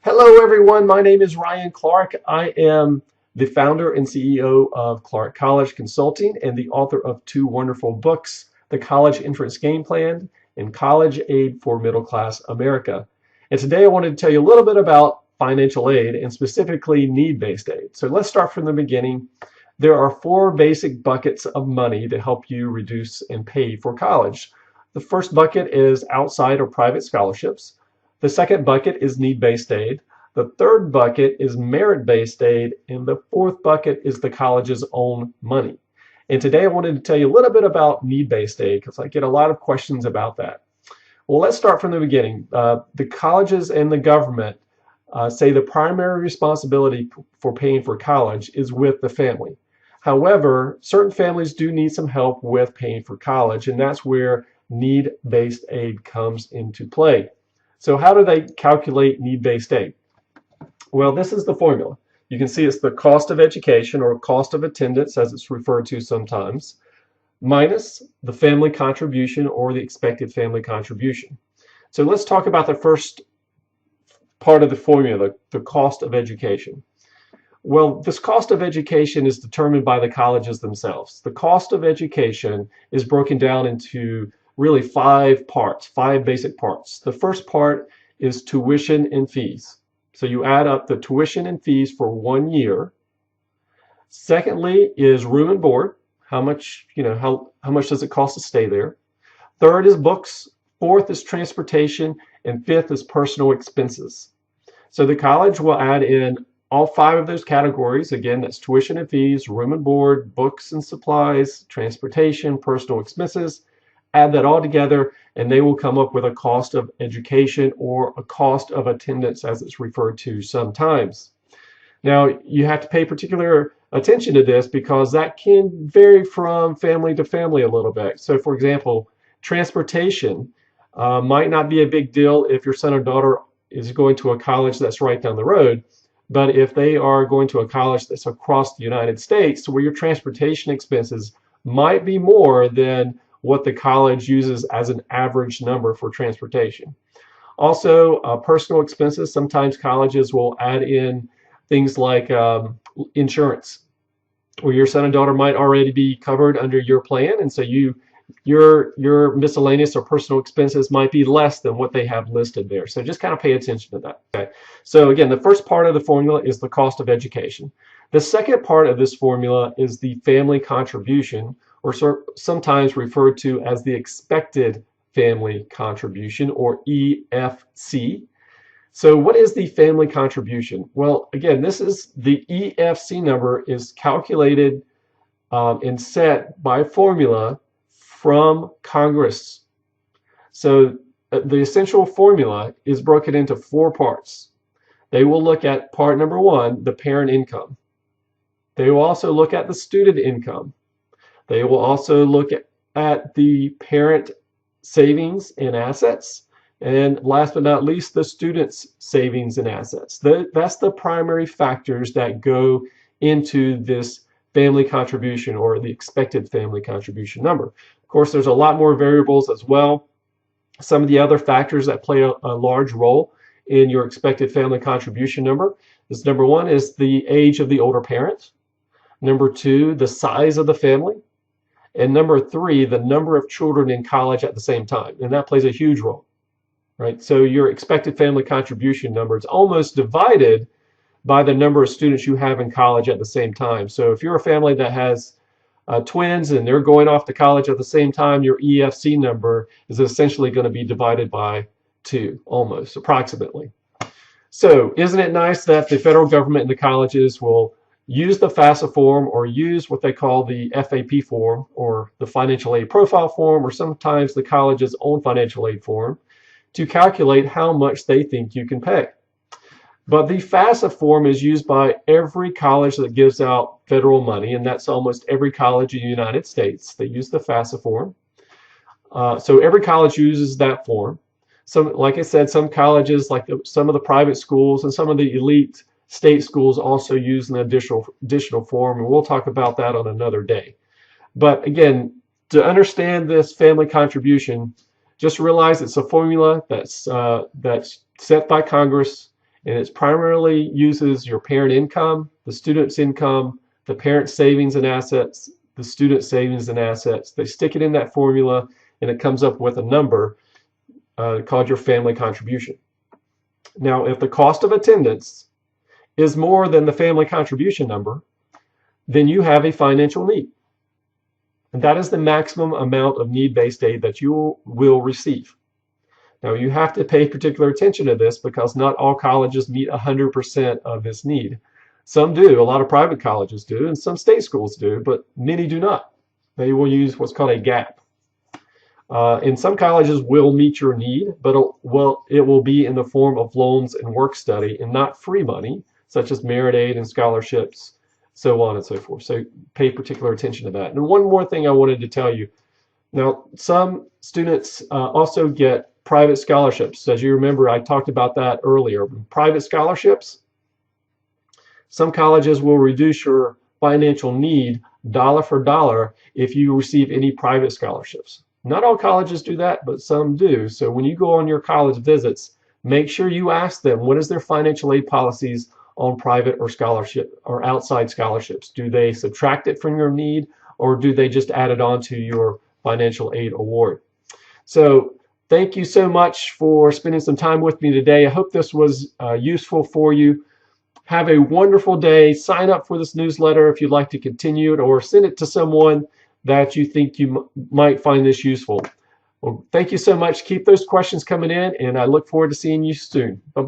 Hello, everyone. My name is Ryan Clark. I am the founder and CEO of Clark College Consulting and the author of two wonderful books, The College Entrance Game Plan and College Aid for Middle Class America. And today I wanted to tell you a little bit about financial aid and specifically need-based aid. So let's start from the beginning. There are four basic buckets of money to help you reduce and pay for college. The first bucket is outside or private scholarships. The second bucket is need-based aid. The third bucket is merit-based aid. And the fourth bucket is the college's own money. And today I wanted to tell you a little bit about need-based aid because I get a lot of questions about that. Well, let's start from the beginning. The colleges and the government say the primary responsibility for paying for college is with the family. However, certain families do need some help with paying for college, and that's where need-based aid comes into play. So how do they calculate need-based aid? Well, this is the formula. You can see it's the cost of education or cost of attendance as it's referred to sometimes, minus the family contribution or the expected family contribution. So let's talk about the first part of the formula, the cost of education. Well, this cost of education is determined by the colleges themselves. The cost of education is broken down into really five basic parts. The first part is tuition and fees. So you add up the tuition and fees for 1 year. Secondly is room and board. How much does it cost to stay there? Third is books. Fourth is transportation. And fifth is personal expenses. So the college will add in all five of those categories. Again, that's tuition and fees, room and board, books and supplies, transportation, personal expenses. Add that all together and they will come up with a cost of education or a cost of attendance as it's referred to sometimes. Now, you have to pay particular attention to this because that can vary from family to family a little bit. So for example, transportation might not be a big deal if your son or daughter is going to a college that's right down the road. But if they are going to a college that's across the United States, where your transportation expenses might be more than what the college uses as an average number for transportation. Also, personal expenses. Sometimes colleges will add in things like insurance, where your son and daughter might already be covered under your plan, and so your miscellaneous or personal expenses might be less than what they have listed there. So just kind of pay attention to that. Okay. So again, the first part of the formula is the cost of education. The second part of this formula is the family contribution, or sometimes referred to as the expected family contribution, or EFC. So what is the family contribution? Well, again, this is the EFC number is calculated and set by formula from Congress. So the essential formula is broken into four parts. They will look at part number one, the parent income. They will also look at the student income. They will also look at the parent savings and assets. And last but not least, the student's savings and assets. That's the primary factors that go into this family contribution or the expected family contribution number. Of course, there's a lot more variables as well. Some of the other factors that play a large role in your expected family contribution number is number one is the age of the older parent. Number two, the size of the family. And number three, the number of children in college at the same time. And that plays a huge role, right? So your expected family contribution number is almost divided by the number of students you have in college at the same time. So if you're a family that has twins and they're going off to college at the same time, your EFC number is essentially going to be divided by 2, almost, approximately. So isn't it nice that the federal government and the colleges will use the FAFSA form or use what they call the FAP form or the financial aid profile form or sometimes the college's own financial aid form to calculate how much they think you can pay. But the FAFSA form is used by every college that gives out federal money, and that's almost every college in the United States. They use the FAFSA form. So every college uses that form. Like I said, some colleges, like some of the private schools and some of the elite state schools also use an additional form, and we'll talk about that on another day. But again, to understand this family contribution, just realize it's a formula that's set by Congress. and it primarily uses your parent income, the student's income, the parent's savings and assets, the student's savings and assets. They stick it in that formula, and it comes up with a number called your family contribution. Now, if the cost of attendance is more than the family contribution number, then you have a financial need. And that is the maximum amount of need-based aid that you will receive. Now, you have to pay particular attention to this because not all colleges meet 100% of this need. Some do, a lot of private colleges do, and some state schools do, but many do not. They will use what's called a gap. And some colleges will meet your need, but it will be in the form of loans and work study and not free money, such as merit aid and scholarships, so on and so forth. So pay particular attention to that. And one more thing I wanted to tell you. Now, some students also get private scholarships. As you remember, I talked about that earlier. Private scholarships, some colleges will reduce your financial need dollar for dollar if you receive any private scholarships. Not all colleges do that, but some do. So when you go on your college visits, make sure you ask them what is their financial aid policies on private or scholarship or outside scholarships. Do they subtract it from your need, or do they just add it on to your financial aid award? So thank you so much for spending some time with me today. I hope this was useful for you. Have a wonderful day. Sign up for this newsletter if you'd like to continue it, or send it to someone that you think you might find this useful. Well, thank you so much. Keep those questions coming in, and I look forward to seeing you soon. Bye-bye.